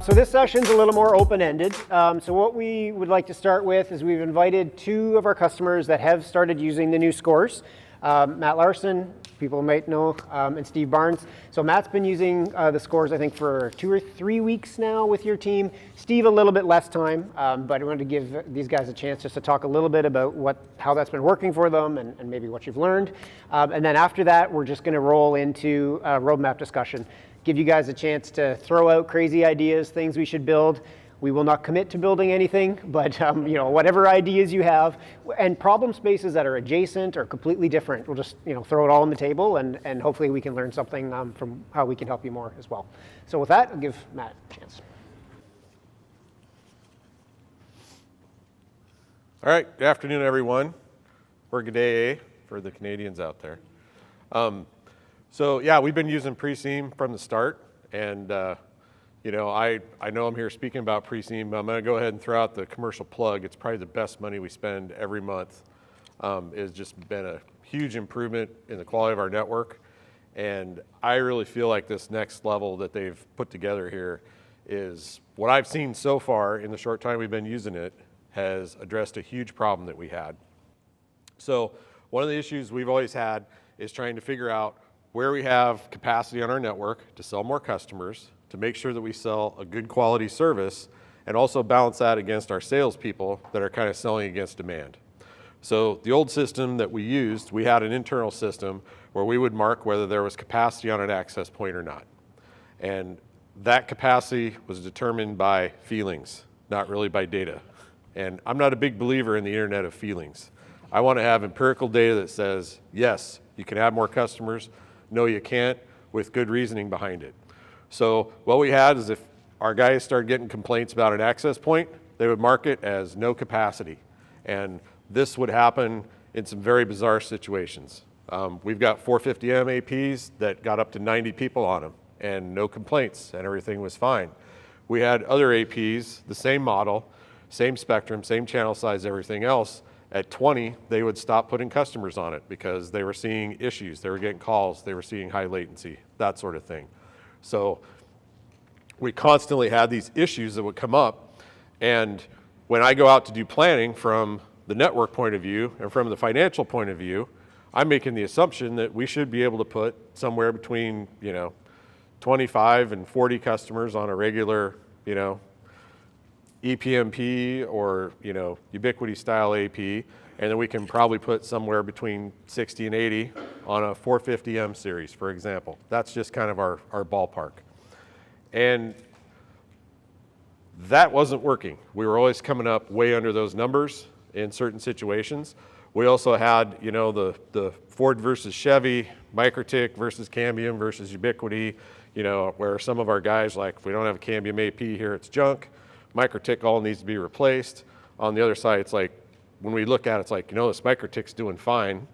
So this session's a little more open-ended. So what we would like to start with is we've invited two of our customers that have started using the new scores. Matt Larsen, people might know, and Steve Barnes. So Matt's been using the scores, I think, for 2 or 3 weeks now with your team. Steve, a little bit less time, but I wanted to give these guys a chance just to talk a little bit about how that's been working for them and maybe what you've learned. And then after that, we're just going to roll into a roadmap discussion. Give you guys a chance to throw out crazy ideas, things we should build. We will not commit to building anything, but whatever ideas you have, and problem spaces that are adjacent or completely different, we'll just throw it all on the table, and hopefully we can learn something from how we can help you more as well. So with that, I'll give Matt a chance. All right, good afternoon, everyone, or good day for the Canadians out there. So yeah, we've been using Preseem from the start, and I know I'm here speaking about Preseem, but I'm going to go ahead and throw out the commercial plug. It's probably the best money we spend every month. It's just been a huge improvement in the quality of our network, and I really feel like this next level that they've put together here is what I've seen so far in the short time we've been using it has addressed a huge problem that we had. So one of the issues we've always had is trying to figure out where we have capacity on our network to sell more customers, to make sure that we sell a good quality service, and also balance that against our salespeople that are kind of selling against demand. So the old system that we used, we had an internal system where we would mark whether there was capacity on an access point or not. And that capacity was determined by feelings, not really by data. And I'm not a big believer in the internet of feelings. I want to have empirical data that says, yes, you can add more customers. No, you can't, with good reasoning behind it. So what we had is if our guys started getting complaints about an access point, they would mark it as no capacity. And this would happen in some very bizarre situations. We've got 450M APs that got up to 90 people on them and no complaints and everything was fine. We had other APs, the same model, same spectrum, same channel size, everything else. At 20, they would stop putting customers on it because they were seeing issues, they were getting calls, they were seeing high latency, that sort of thing. So we constantly had these issues that would come up, and when I go out to do planning from the network point of view and from the financial point of view, I'm making the assumption that we should be able to put somewhere between 25 and 40 customers on a regular EPMP or Ubiquity style AP, and then we can probably put somewhere between 60 and 80 on a 450M series, for example. That's just kind of our ballpark. And that wasn't working. We were always coming up way under those numbers in certain situations. We also had the Ford versus Chevy, Microtik versus Cambium versus Ubiquity, where some of our guys, like, if we don't have a Cambium AP here, it's junk. Microtik all needs to be replaced. On the other side, it's like, when we look at it, it's like, this Microtik's doing fine.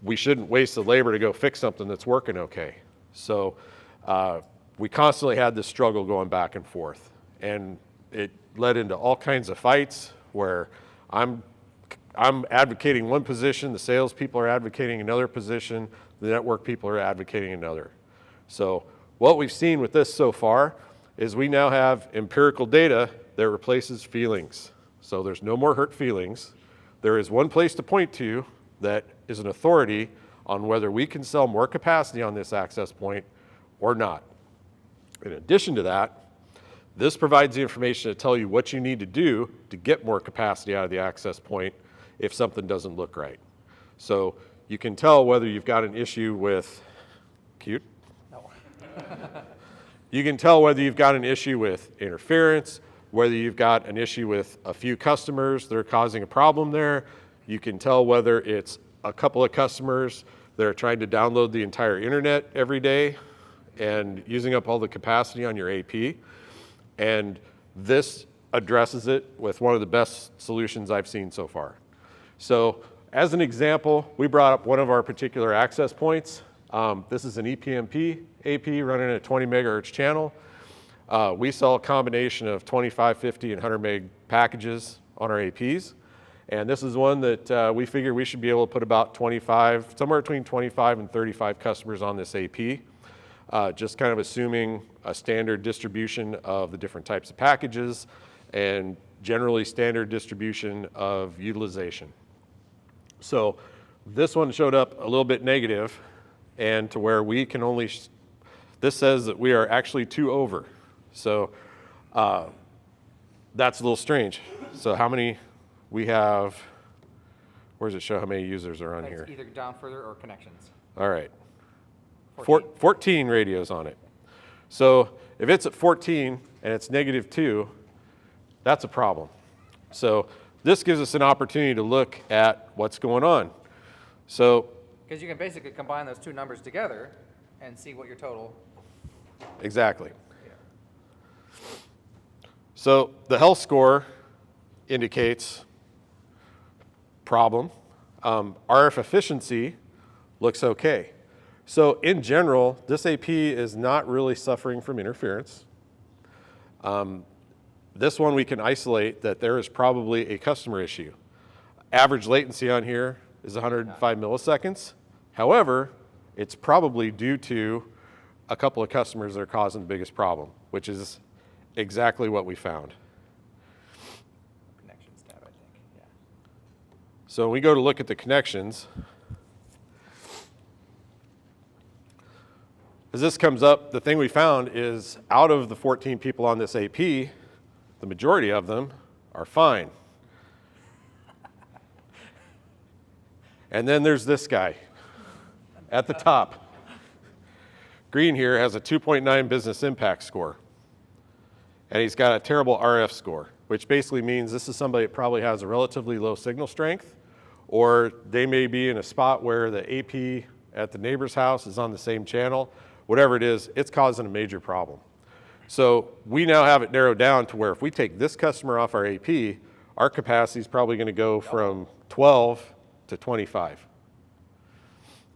We shouldn't waste the labor to go fix something that's working okay. So we constantly had this struggle going back and forth. And it led into all kinds of fights where I'm advocating one position, the salespeople are advocating another position, the network people are advocating another. So what we've seen with this so far is we now have empirical data that replaces feelings. So there's no more hurt feelings. There is one place to point to that is an authority on whether we can sell more capacity on this access point or not. In addition to that, this provides the information to tell you what you need to do to get more capacity out of the access point if something doesn't look right. So you can tell whether you've got an issue with, cute? No. You can tell whether you've got an issue with interference, whether you've got an issue with a few customers that are causing a problem there. You can tell whether it's a couple of customers that are trying to download the entire internet every day and using up all the capacity on your AP. And this addresses it with one of the best solutions I've seen so far. So as an example, we brought up one of our particular access points. This is an EPMP AP running a 20 megahertz channel. We sell a combination of 25, 50, and 100 meg packages on our APs. And this is one that we figure we should be able to put about 25, somewhere between 25 and 35 customers on this AP. just kind of assuming a standard distribution of the different types of packages and generally standard distribution of utilization. So this one showed up a little bit negative, and to where we can only, this says that we are actually 2 over. So that's a little strange. So how many we have, where does it show how many users are on here? Either down further or connections. All right. 14. 14 radios on it. So if it's at 14 and it's -2, that's a problem. So this gives us an opportunity to look at what's going on. So Because you can basically combine those two numbers together and see what your total. exactly. So the health score indicates problem. RF efficiency looks okay. So in general, this AP is not really suffering from interference. This one we can isolate that there is probably a customer issue. Average latency on here is 105 milliseconds. However, it's probably due to a couple of customers that are causing the biggest problem, which is exactly what we found. Connections tab, I think. Yeah. So when we go to look at the connections, as this comes up, the thing we found is out of the 14 people on this AP, the majority of them are fine. And then there's this guy at the top. Green here has a 2.9 business impact score. And he's got a terrible RF score, which basically means this is somebody that probably has a relatively low signal strength, or they may be in a spot where the AP at the neighbor's house is on the same channel. Whatever it is, it's causing a major problem. So we now have it narrowed down to where if we take this customer off our AP, our capacity is probably going to go from 12 to 25.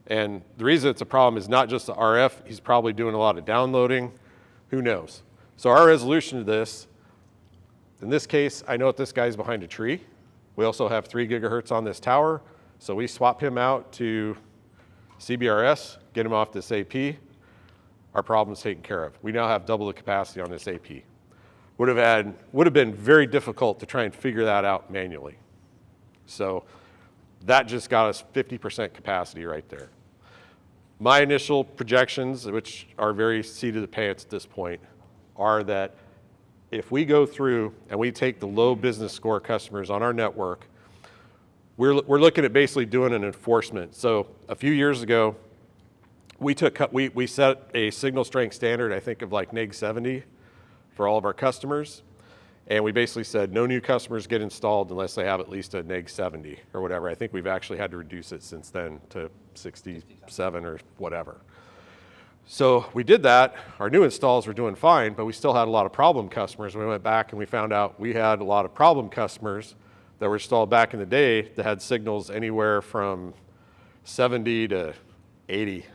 And the reason it's a problem is not just the RF, he's probably doing a lot of downloading, who knows. So our resolution to this, in this case, I know that this guy's behind a tree. We also have 3 gigahertz on this tower, so we swap him out to CBRS, get him off this AP. Our problem's taken care of. We now have double the capacity on this AP. Would have been very difficult to try and figure that out manually. So that just got us 50% capacity right there. My initial projections, which are very seat of the pants at this point, are that if we go through and we take the low business score customers on our network, we're looking at basically doing an enforcement. So a few years ago, we set a signal strength standard, I think of like neg 70 for all of our customers. And we basically said no new customers get installed unless they have at least a neg 70 or whatever. I think we've actually had to reduce it since then to 67 or whatever. So we did that. Our new installs were doing fine, but we still had a lot of problem customers. We went back and we found out we had a lot of problem customers that were installed back in the day that had signals anywhere from 70 to 80.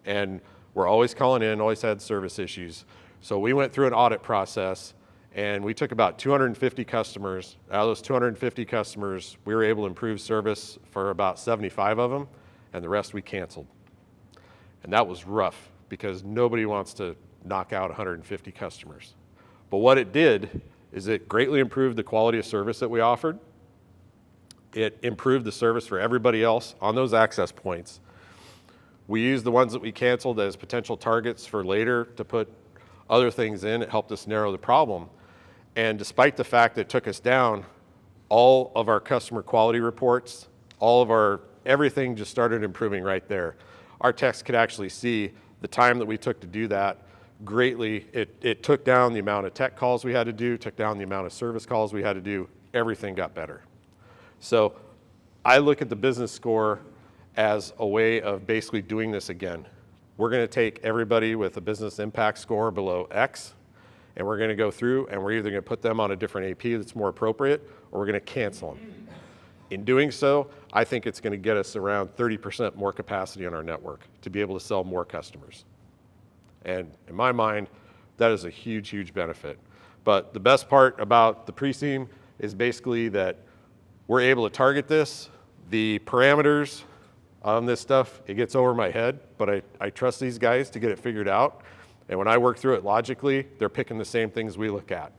And we're always calling in, always had service issues. So we went through an audit process and we took about 250 customers. Out of those 250 customers, we were able to improve service for about 75 of them, and the rest we canceled. And that was rough because nobody wants to knock out 150 customers. But what it did is it greatly improved the quality of service that we offered. It improved the service for everybody else on those access points. We used the ones that we canceled as potential targets for later to put other things in. It helped us narrow the problem. And despite the fact that it took us down, all of our customer quality reports, everything just started improving right there. Our techs could actually see the time that we took to do that greatly. It took down the amount of tech calls we had to do, took down the amount of service calls we had to do. Everything got better. So I look at the business score as a way of basically doing this again. We're going to take everybody with a business impact score below X, and we're going to go through and we're either going to put them on a different AP that's more appropriate, or we're going to cancel them. In doing so, I think it's going to get us around 30% more capacity on our network to be able to sell more customers. And in my mind, that is a huge, huge benefit. But the best part about the Preseem is basically that we're able to target this. The parameters on this stuff. It gets over my head, but I trust these guys to get it figured out. And when I work through it logically, they're picking the same things we look at.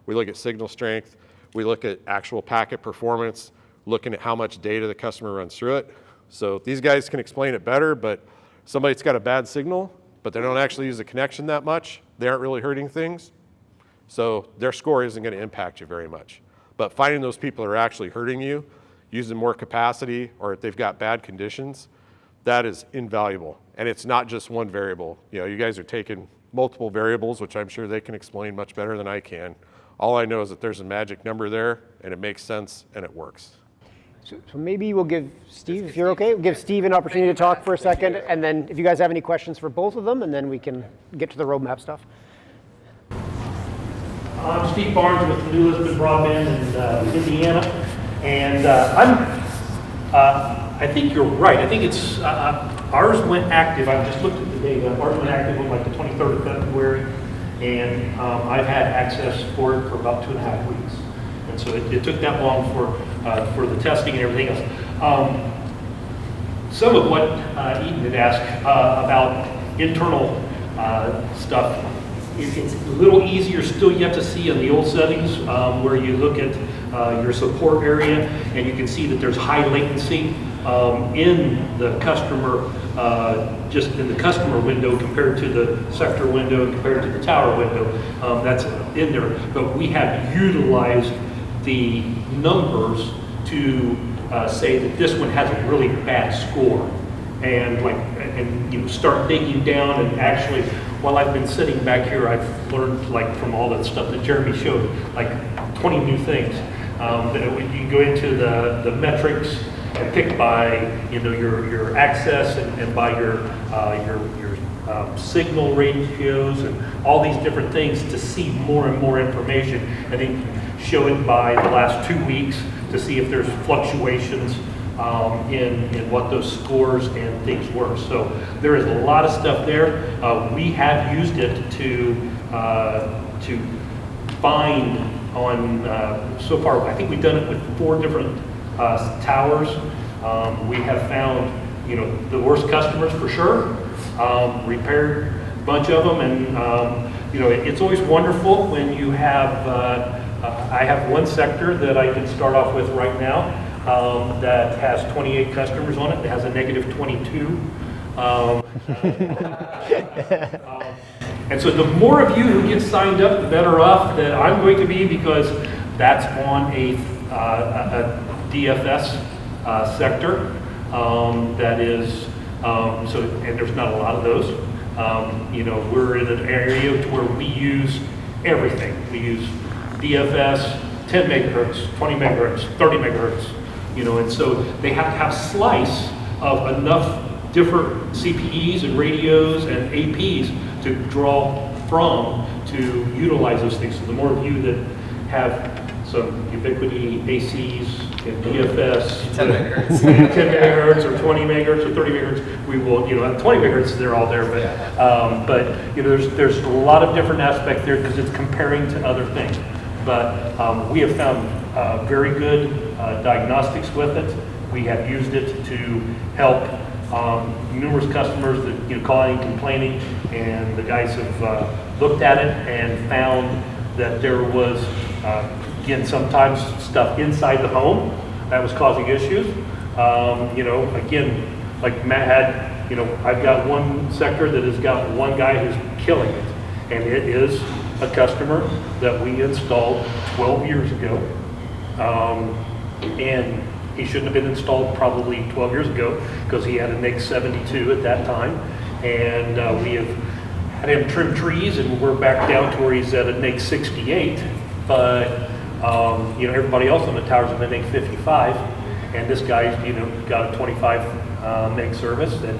We look at signal strength, we look at actual packet performance, looking at how much data the customer runs through it. So these guys can explain it better, but somebody's got a bad signal, but they don't actually use the connection that much, they aren't really hurting things. So their score isn't going to impact you very much. But finding those people that are actually hurting you, using more capacity, or if they've got bad conditions, that is invaluable. And it's not just one variable. You know, you guys are taking multiple variables, which I'm sure they can explain much better than I can. All I know is that there's a magic number there, and it makes sense, and it works. So maybe we'll give Steve, if you're okay, we'll give Steve an opportunity to talk for a second, and then if you guys have any questions for both of them, and then we can get to the roadmap stuff. I'm Steve Barnes with New Lisbon Broadband in Indiana, and I think you're right. I think it's ours went active. I just looked at the data. Ours went active on like the 23rd of February, and I've had access for it for about 2.5 weeks. And so it took that long for the testing and everything else. Some of what Eden had asked about internal stuff. It's a little easier still yet to see in the old settings where you look at your support area and you can see that there's high latency in the customer, just in the customer window compared to the sector window, compared to the tower window. That's in there. But we have utilized the numbers to say that this one has a really bad score. And you know, start digging down, and actually, while I've been sitting back here, I've learned, like, from all that stuff that Jeremy showed, like 20 new things. That you can go into the metrics and pick by, you know, your access and by your signal ratios and all these different things to see more and more information, and then show it by the last 2 weeks to see if there's fluctuations in what those scores and things were. So there is a lot of stuff there. We have used it to find on, so far, I think we've done it with 4 different towers. We have found, you know, the worst customers for sure, repaired a bunch of them, and you know, it's always wonderful when you have, I have one sector that I can start off with right now, that has 28 customers on it. It has a negative 22. And so the more of you who get signed up, the better off that I'm going to be, because that's on a DFS sector that is, so, and there's not a lot of those. You know, we're in an area where we use everything. We use DFS, 10 megahertz, 20 megahertz, 30 megahertz, you know, and so they have to have slice of enough different CPEs and radios and APs to draw from to utilize those things. So the more of you that have some ubiquity ACs and DFS, 10 megahertz. 10 megahertz or 20 megahertz or 30 megahertz, we will, you know, at 20 megahertz, they're all there, but you know, there's a lot of different aspects there because it's comparing to other things. But we have found very good diagnostics with it. We have used it to help numerous customers that, you know, calling, complaining, and the guys have looked at it and found that there was, again, sometimes stuff inside the home that was causing issues. You know, again, like Matt had, you know, I've got one sector that has got one guy who's killing it, and it is a customer that we installed 12 years ago, and he shouldn't have been installed probably 12 years ago because he had a NIC 72 at that time, and we have had him trim trees, and we're back down to where he's at a NIC 68, but you know, everybody else on the towers is a NIC 55, and this guy's, you know, got a 25 meg service, and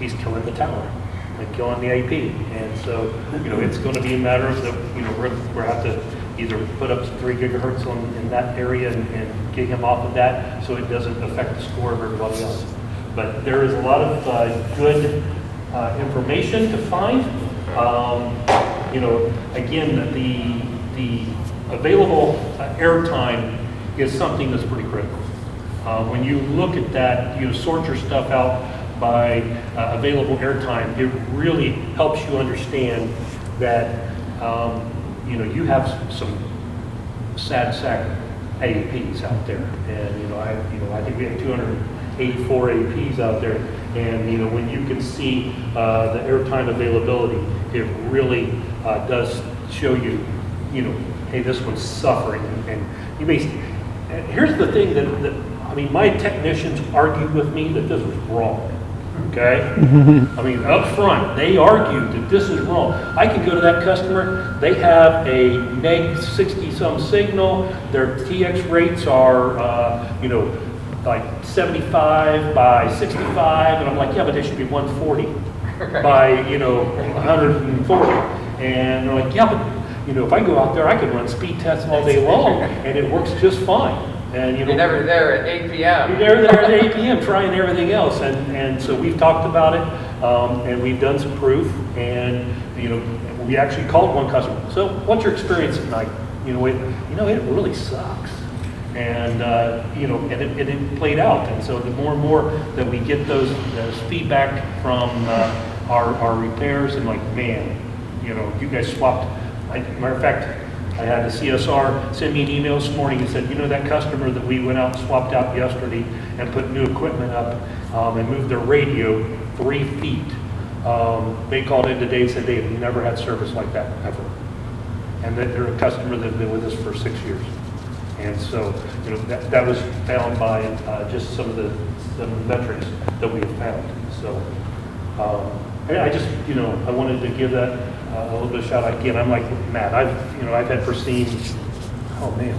he's killing the tower and killing the AP. And so, you know, it's going to be a matter of that, you know, we're have to either put up 3 gigahertz in that area and get him off of that so it doesn't affect the score of everybody else. But there is a lot of good information to find. You know, again, the available airtime is something that's pretty critical. When you look at that, you sort your stuff out by available airtime, it really helps you understand that you have some sad sack APs out there, and I think we have 284 APs out there, and when you can see the airtime availability, it really does show you, hey, this one's suffering, and you may. Here's the thing that my technicians argued with me that this was wrong. Okay? Up front, they argued that this is wrong. I could go to that customer, they have a neg 60-some signal, their TX rates are, like 75 by 65, and I'm like, yeah, but they should be 140 by, 140. And they're like, yeah, but, if I go out there, I can run speed tests all day long, and it works just fine. And you're never there at 8 p.m. You're never there at 8 p.m. trying everything else, and so we've talked about it, and we've done some proof, and we actually called one customer. So, what's your experience at night? It really sucks, and and it played out. And so the more and more that we get those feedback from our repairs, and like, man, you guys swapped. Matter of fact, I had the CSR send me an email this morning and said, that customer that we went out and swapped out yesterday and put new equipment up and moved their radio 3 feet. They called in today and said they have never had service like that ever. And that they're a customer that's been with us for 6 years. And so, that was found by just some of the metrics that we have found. So, I just, I wanted to give that a little bit of shout out again. I'm like Matt. I've had Preseem. Oh man,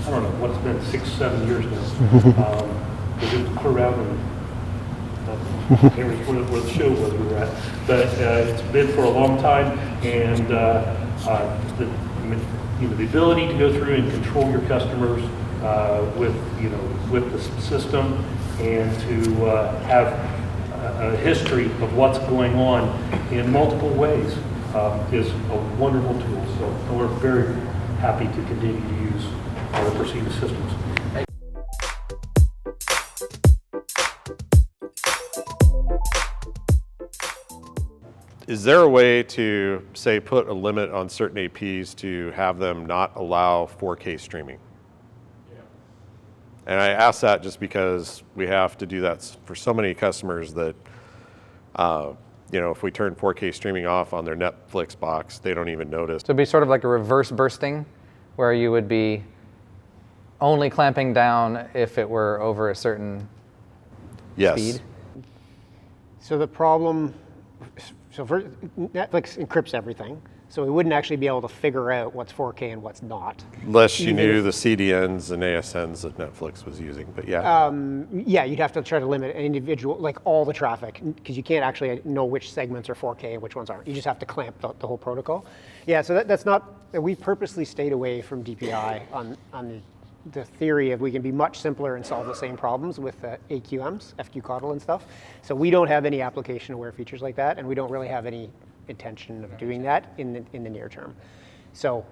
I don't know what it's been, 6-7 years now. It was clear out and where the show was we were at. But it's been for a long time, and the ability to go through and control your customers with the system, and to have a history of what's going on in multiple ways is a wonderful tool. So we're very happy to continue to use the Preseem systems. Is there a way to, say, put a limit on certain APs to have them not allow 4K streaming? Yeah. And I ask that just because we have to do that for so many customers that, if we turn 4K streaming off on their Netflix box, they don't even notice. So it'd be sort of like a reverse bursting, where you would be only clamping down if it were over a certain speed? So the problem, Netflix encrypts everything, so we wouldn't actually be able to figure out what's 4K and what's not. Unless you knew the CDNs and ASNs that Netflix was using, but yeah. Yeah, you'd have to try to limit an individual, like all the traffic, because you can't actually know which segments are 4K and which ones aren't. You just have to clamp the whole protocol. Yeah, so that's not, we purposely stayed away from DPI on the theory of we can be much simpler and solve the same problems with AQMs, FQ Coddle and stuff. So we don't have any application-aware features like that, and we don't really have any intention of doing that in the near term. So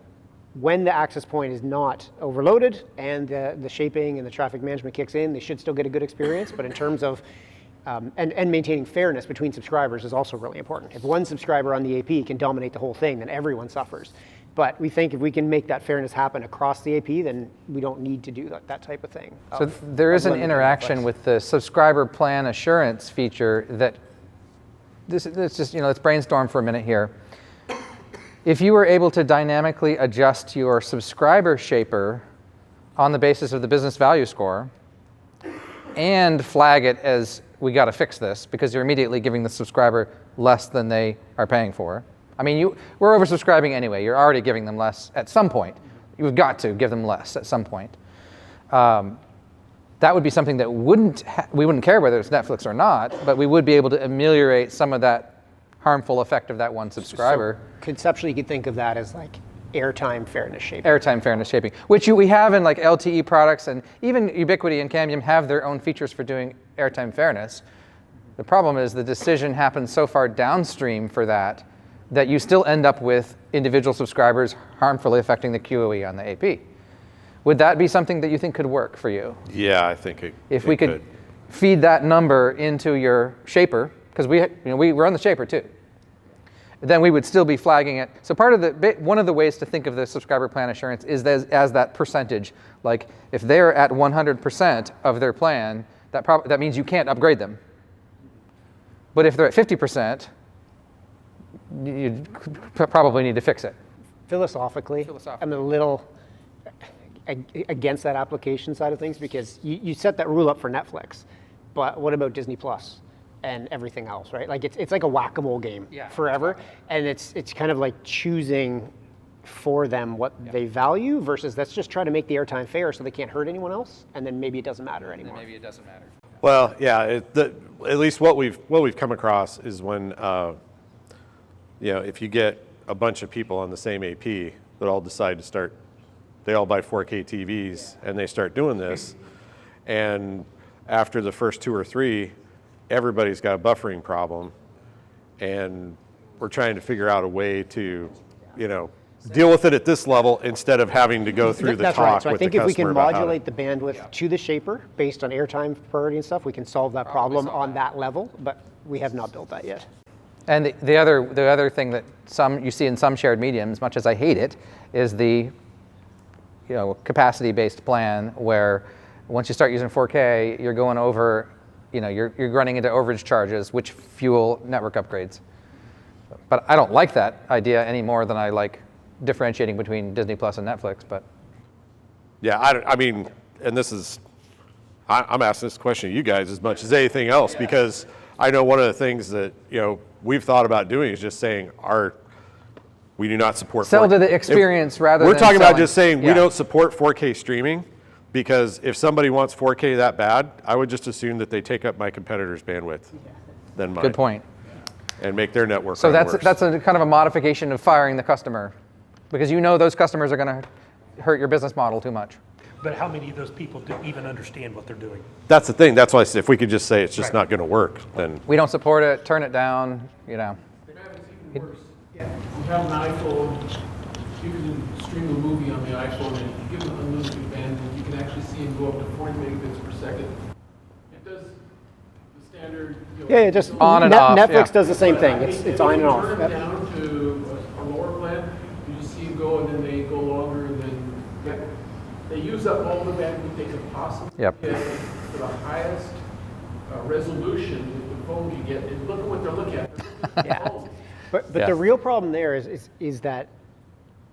when the access point is not overloaded and the shaping and the traffic management kicks in, they should still get a good experience. But in terms of and maintaining fairness between subscribers is also really important. If one subscriber on the AP can dominate the whole thing, then everyone suffers. But we think if we can make that fairness happen across the AP, then we don't need to do that type of thing. So there is an interaction with the subscriber plan assurance feature that let's just, let's brainstorm for a minute here. If you were able to dynamically adjust your subscriber shaper on the basis of the business value score and flag it as we got to fix this because you're immediately giving the subscriber less than they are paying for. I mean, we're oversubscribing anyway. You're already giving them less at some point. You've got to give them less at some point. That would be something that we wouldn't care whether it's Netflix or not, but we would be able to ameliorate some of that harmful effect of that one subscriber. So conceptually, you could think of that as like airtime fairness shaping. Airtime fairness shaping, which we have in like LTE products, and even Ubiquiti and Cambium have their own features for doing airtime fairness. The problem is the decision happens so far downstream for that you still end up with individual subscribers harmfully affecting the QoE on the AP. Would that be something that you think could work for you? Yeah, I think If we could feed that number into your shaper, because we run the shaper too, then we would still be flagging it. So one of the ways to think of the subscriber plan assurance is as that percentage. Like if they're at 100% of their plan, that means you can't upgrade them. But if they're at 50%, you probably need to fix it. Philosophically, I'm a little against that application side of things, because you set that rule up for Netflix, but what about Disney Plus and everything else, right? Like it's like a whack-a-mole game forever, and it's kind of like choosing for them what they value versus let's just try to make the airtime fair so they can't hurt anyone else, and then maybe it doesn't matter anymore. Maybe it doesn't matter. Well, yeah, at least what we've come across is when if you get a bunch of people on the same AP that all decide to start, they all buy 4K TVs and they start doing this, and after the first 2 or 3, everybody's got a buffering problem, and we're trying to figure out a way to, deal with it at this level instead of having to go through the That's talk right. So I with the think if we customer can about how modulate the bandwidth to the shaper based on airtime priority and stuff, we can solve that problem on that level, but we have not built that yet. And the other thing that you see in some shared mediums, much as I hate it, is the capacity-based plan where once you start using 4K, you're going over, you're running into overage charges, which fuel network upgrades. But I don't like that idea any more than I like differentiating between Disney Plus and Netflix. But yeah, I mean, and I'm asking this question to you guys as much as anything else, because I know one of the things that we've thought about doing is just saying we do not support sell 4K. to the experience rather than We're talking about selling. just saying we don't support 4K streaming, because if somebody wants 4K that bad, I would just assume that they take up my competitor's bandwidth than mine. Good point. And make their network So run worse. that's a kind of a modification of firing the customer, because those customers are going to hurt your business model too much. But how many of those people do even understand what they're doing? That's the thing. That's why I said if we could just say it's just not going to work, then We don't support it. Turn it down. It's even worse. You have an iPhone, you can stream a movie on the iPhone, and if you give it unlimited bandwidth, you can actually see it go up to 40 megabits per second. It does the standard. Yeah, just On and off, Netflix yeah. does the same thing. It's on and off. Turn it Yep. down to a lower plan, you just see them go, and then they go longer, and then they use up all the bandwidth they could possibly Yep. get for the highest resolution that the phone can get. And look at what they're looking at. They're looking at the Yeah. phone. But Yeah. the real problem there is that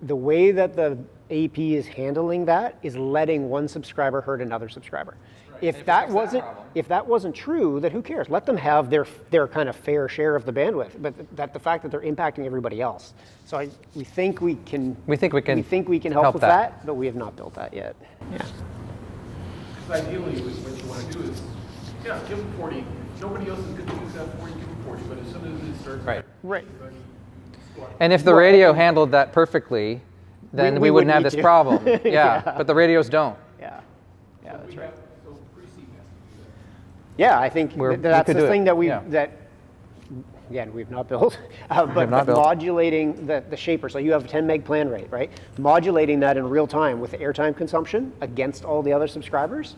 the way that the AP is handling that is letting one subscriber hurt another subscriber. If that wasn't true, then who cares? Let them have their kind of fair share of the bandwidth. But the fact that they're impacting everybody else. So we think we can. We think we can help help with that. that, but we have not built that yet. Yeah. Because ideally, what you want to do is, give them 40. Nobody else is going to use that 40, give them 40. But as soon as it starts, Right. Right. everybody squat. And if the radio handled that perfectly, then we wouldn't have need this to. problem. Yeah, but the radios don't. Yeah. Yeah, that's We right. have, so Preseem has to do that. Yeah, I think We that's could the do it, thing that yeah. Again, we've not built, but not built. modulating the shaper. So you have a 10 meg plan rate, right? Modulating that in real time with the airtime consumption against all the other subscribers,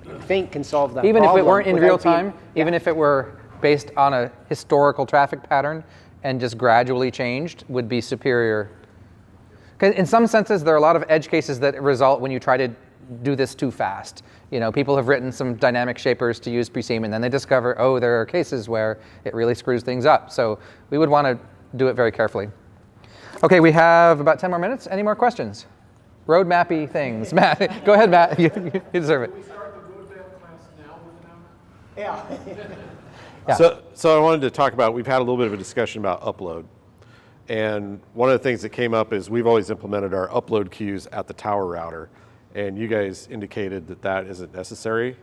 I think can solve that Even if problem it weren't in without real being- time, even if it were based on a historical traffic pattern and just gradually changed, would be superior. 'Cause in some senses, there are a lot of edge cases that result when you try to do this too fast. People have written some dynamic shapers to use Preseem, and then they discover, oh, there are cases where it really screws things up. So we would want to do it very carefully. Okay, we have about 10 more minutes. Any more questions? Roadmappy things. Matt, go ahead, Matt. You deserve it. Can we start the roadmap class now with an hour? Yeah. So I wanted to talk about, we've had a little bit of a discussion about upload. And one of the things that came up is we've always implemented our upload queues at the tower router. And you guys indicated that that isn't necessary.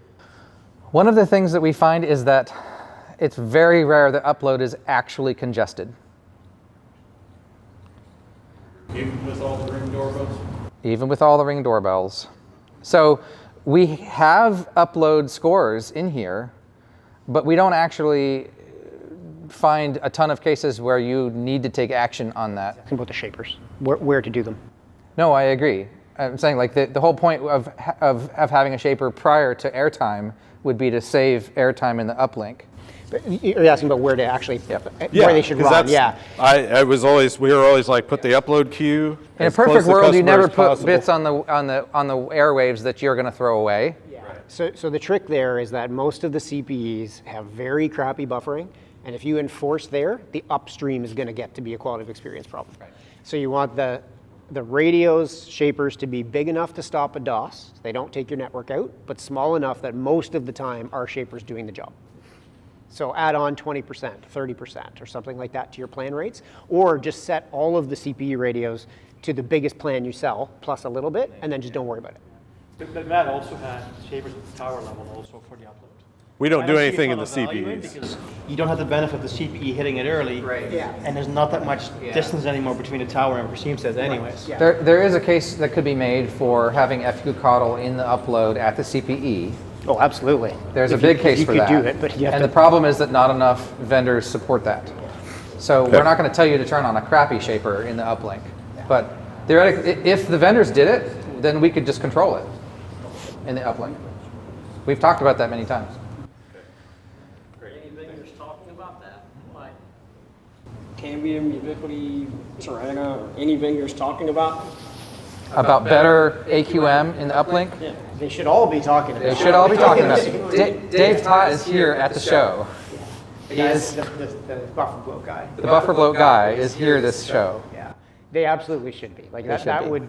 One of the things that we find is that it's very rare that upload is actually congested. Even with all the Ring doorbells? Even with all the Ring doorbells. So we have upload scores in here, but we don't actually find a ton of cases where you need to take action on that. Think about the shapers, where to do them. No, I agree. I'm saying like the whole point of having a shaper prior to airtime would be to save airtime in the uplink. But you're asking about where to actually, Yeah, where they should 'cause run, that's- yeah. we were always like, put the upload queue. In a as close perfect to the world, you customer never as put possible. bits on the airwaves that you're going to throw away. So the trick there is that most of the CPEs have very crappy buffering, and if you enforce there, the upstream is going to get to be a quality of experience problem. So you want the radios, shapers to be big enough to stop a DOS. They don't take your network out, but small enough that most of the time our shaper's doing the job. So add on 20%, 30%, or something like that to your plan rates, or just set all of the CPE radios to the biggest plan you sell, plus a little bit, and then just don't worry about it. But Matt also had shapers at the tower level also for the upload. We don't I do see a anything in ton the of value in it CPEs. because you don't have the benefit of the CPE hitting it early. Right. Yeah. And there's not that much distance anymore between the tower and Preseem says anyways. Yeah. There is a case that could be made for having FQCODL in the upload at the CPE. Oh, absolutely. There's a If big you- case you for could that. do it, but you have And to- the problem is that not enough vendors support that. So we're not going to tell you to turn on a crappy shaper in the uplink. But theoretically, if the vendors did it, then we could just control it in the uplink. We've talked about that many times. Any vendors talking about that? Like Cambium, Ubiquity, Tirana, or any vendors talking about? About better AQM in the uplink? Yeah. They should all be talking about They it. should all be talking about it. Dave Tott is here at the show. The guys, the buffer blow guy. The buffer bloat guy is here this show. Yeah, they absolutely should be. Like should that be. would,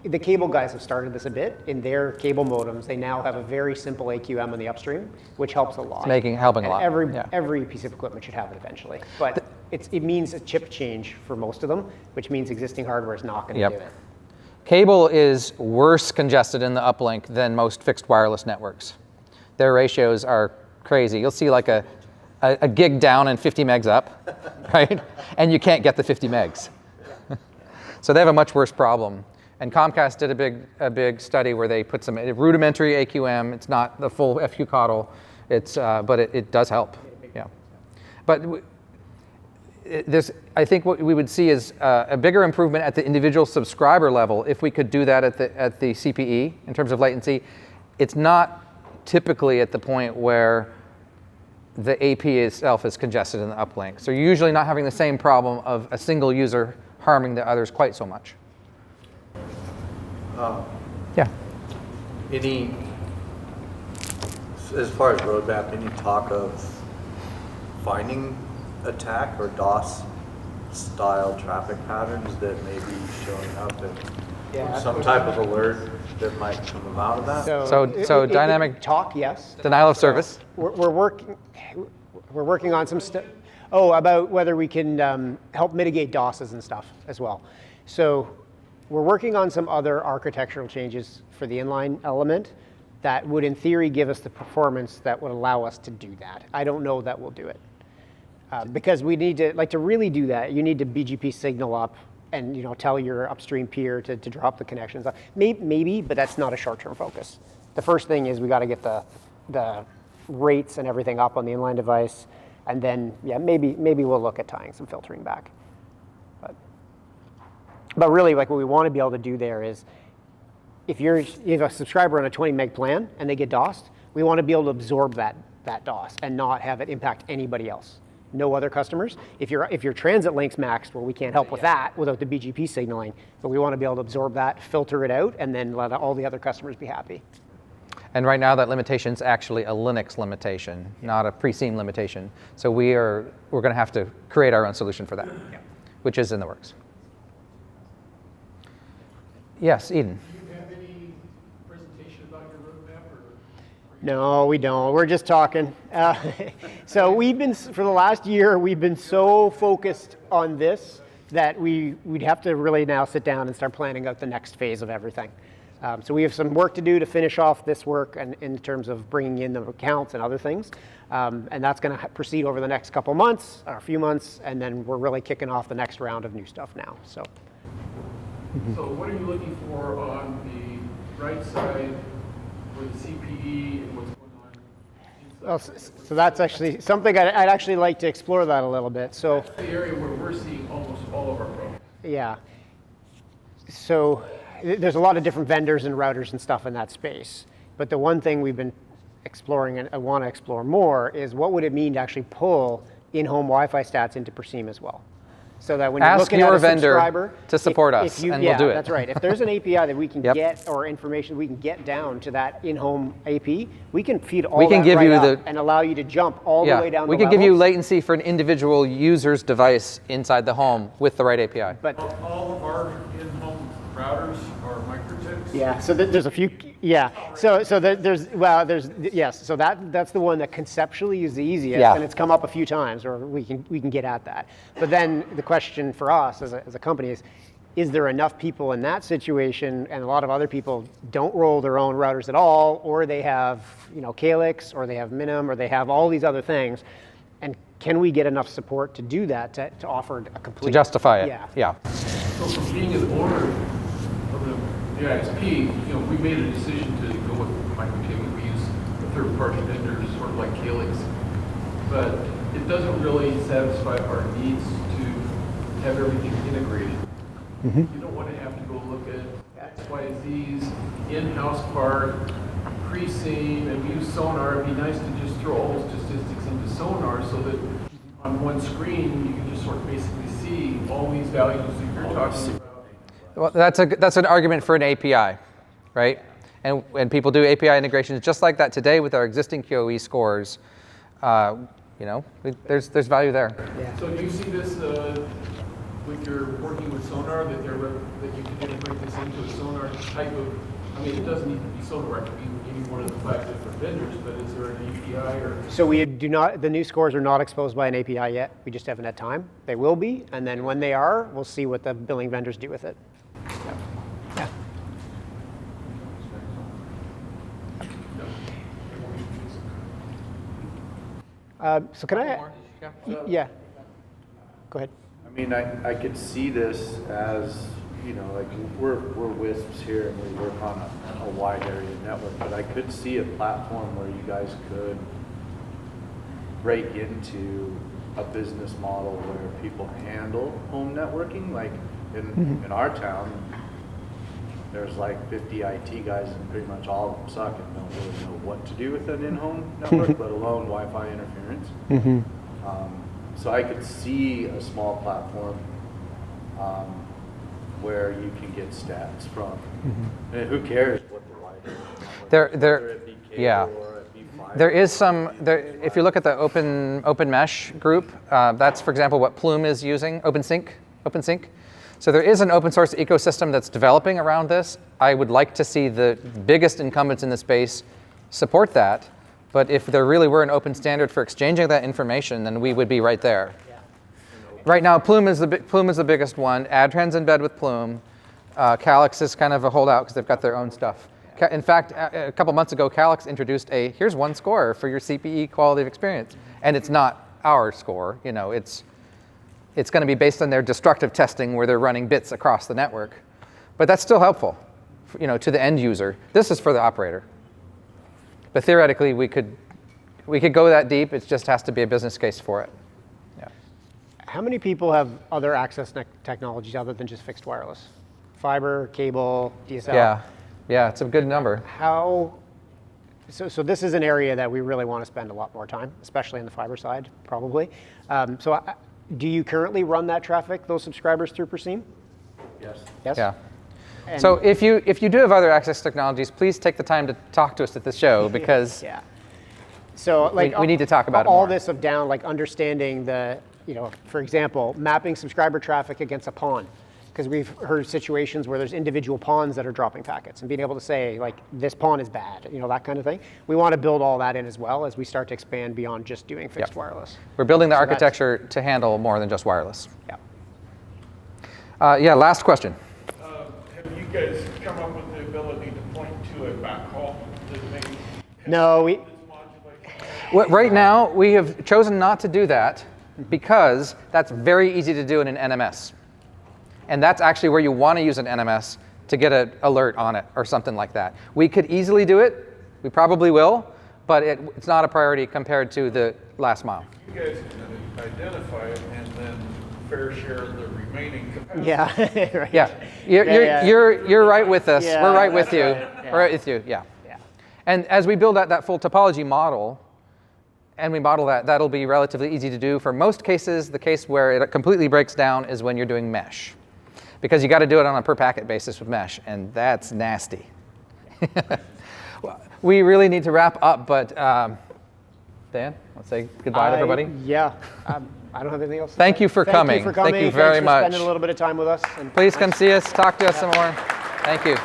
the cable guys have started this a bit. In their cable modems, they now have a very simple AQM on the upstream, which helps a lot. Helping a And lot. Every, yeah. every piece of equipment should have it eventually. But it means a chip change for most of them, which means existing hardware is not going to Yep. do it. Cable is worse congested in the uplink than most fixed wireless networks. Their ratios are crazy. You'll see like a gig down and 50 megs up, right? And you can't get the 50 megs. So they have a much worse problem. And Comcast did a big study where they put some rudimentary AQM. It's not the full FQCODL, but it does help. Yeah. But I think what we would see is a bigger improvement at the individual subscriber level if we could do that at the CPE in terms of latency. It's not typically at the point where the AP itself is congested in the uplink. So you're usually not having the same problem of a single user harming the others quite so much. Yeah. Any, as far as roadmap, any talk of finding attack or DOS style traffic patterns that may be showing up and some type of alert that might come out of that? So dynamic talk, yes. denial of service. We're working on some stuff. Oh, about whether we can help mitigate DOSes and stuff as well. So we're working on some other architectural changes for the inline element that would, in theory, give us the performance that would allow us to do that. I don't know that we'll do it. Because we need to really do that, you need to BGP signal up and tell your upstream peer to drop the connections. Maybe, but that's not a short-term focus. The first thing is we got to get the rates and everything up on the inline device, and then maybe we'll look at tying some filtering back. But really, like what we want to be able to do there is, if you have a subscriber on a 20 meg plan and they get DOSed, we want to be able to absorb that DOS and not have it impact anybody else. No other customers. If your transit link's maxed, well, we can't help with that without the BGP signaling, but we want to be able to absorb that, filter it out, and then let all the other customers be happy. And right now that limitation is actually a Linux limitation, not a Preseem limitation. So we're going to have to create our own solution for that, which is in the works. Yes, Eden. Do you have any presentation about your roadmap or? No, we don't. We're just talking. So for the last year, we've been so focused on this that we'd have to really now sit down and start planning out the next phase of everything. So we have some work to do to finish off this work and in terms of bringing in the accounts and other things. And that's going to proceed over the next couple months, or a few months, and then we're really kicking off the next round of new stuff now. So. So what are you looking for on the right side with the CPE and what's going on inside? Well, so that's actually something I'd actually like to explore that a little bit. So. That's the area where we're seeing almost all of our problems. Yeah. So there's a lot of different vendors and routers and stuff in that space. But the one thing we've been exploring and I want to explore more is what would it mean to actually pull in-home Wi-Fi stats into Preseem as well? So that when you're Ask looking your at a vendor subscriber, to support us, and we'll do it. That's right. If there's an API that we can Yep. get, or information we can get down to that in-home AP, we can feed all We can that give right you up the- and allow you to jump all the way down we the could give you levels. latency for an individual user's device inside the home with the right API. But All of our in-home routers are microchips. yeah, so there's a few. Yeah, so there's yes. So that's the one that conceptually is the easiest, Yeah. and it's come up a few times, or we can get at that. But then the question for us as a company is there enough people in that situation, and a lot of other people don't roll their own routers at all, or they have Calyx, or they have Minim, or they have all these other things, and can we get enough support to do that to offer a complete To justify it. Yeah. Yeah. So from being an owner of the ISP, we made a decision to go with microcable. We use a third-party vendor, sort of like Calyx, but it doesn't really satisfy our needs to have everything integrated. You don't want to have to go look at XYZ's in-house part, Preseem, and use Sonar. It'd be nice to just throw all those statistics into Sonar so that on one screen you can just sort of basically see all these values that you're talking about. Well, that's an argument for an API, right? And when people do API integrations just like that today with our existing QoE scores, there's value there. So do you see this with your working with Sonar that you can integrate this into a Sonar type of? I mean, it doesn't need to be Sonar. It could be any one of the 5 different vendors. But is there an API or? So we do not. The new scores are not exposed by an API yet. We just haven't had time. They will be, and then when they are, we'll see what the billing vendors do with it. Yeah. So can I? Yeah. Go ahead. I mean, I could see this as, like we're WISPs here and we work on a wide area network, but I could see a platform where you guys could break into a business model where people handle home networking. Like in our town, there's like 50 IT guys and pretty much all of them suck and don't really know what to do with an in-home network, let alone Wi-Fi interference. So I could see a small platform where you can get stats from. And who cares what the wide area network is, whether it be cable yeah. or it be fiber. There is some, if you look at the open mesh group, that's, for example, what Plume is using, OpenSync. So there is an open source ecosystem that's developing around this. I would like to see the biggest incumbents in the space support that. But if there really were an open standard for exchanging that information, then we would be right there. Right now, Plume is the biggest one. Adtran's in bed with Plume. Calyx is kind of a holdout because they've got their own stuff. In fact, a couple months ago, Calyx introduced here's one score for your CPE quality of experience. And it's not our score. It's going to be based on their destructive testing where they're running bits across the network. But that's still helpful, to the end user. This is for the operator. But theoretically, we could go that deep. It just has to be a business case for it. Yeah. How many people have other access technologies other than just fixed wireless? Fiber, cable, DSL? Yeah, it's a good number. So this is an area that we really want to spend a lot more time, especially on the fiber side, probably. Do you currently run that traffic, those subscribers through Preseem? Yes. Yes? Yeah. And So if you do have other access technologies, please take the time to talk to us at the show because yeah. So we need to talk about it all more. this of down, like understanding for example, mapping subscriber traffic against a PON. Because we've heard situations where there's individual PONs that are dropping packets and being able to say, like, this PON is bad, that kind of thing. We want to build all that in as well as we start to expand beyond just doing fixed wireless. We're building the So that's- architecture to handle more than just wireless. Yeah. Last question. Have you guys come up with the ability to point to a backhaul that may No, this modulation? Right now, we have chosen not to do that because that's very easy to do in an NMS. And that's actually where you want to use an NMS to get an alert on it or something like that. We could easily do it. We probably will, but it's not a priority compared to the last mile. You guys can identify it and then fair share of the remaining capacity. Yeah, right. Yeah, you're right with us. Yeah, We're right with that's you. right. Yeah. We're right with you. Yeah. Yeah. And as we build out that full topology model, and we model that, that'll be relatively easy to do. For most cases, the case where it completely breaks down is when you're doing mesh, because you got to do it on a per packet basis with mesh, and that's nasty. We really need to wrap up, but Dan, let's say goodbye to everybody. Yeah, I don't have anything else. to Thank say. you for coming. Thank you for coming. Thank you very Thanks for much. spending a little bit of time with us. And Please come see us, talk to us some more. Thank you.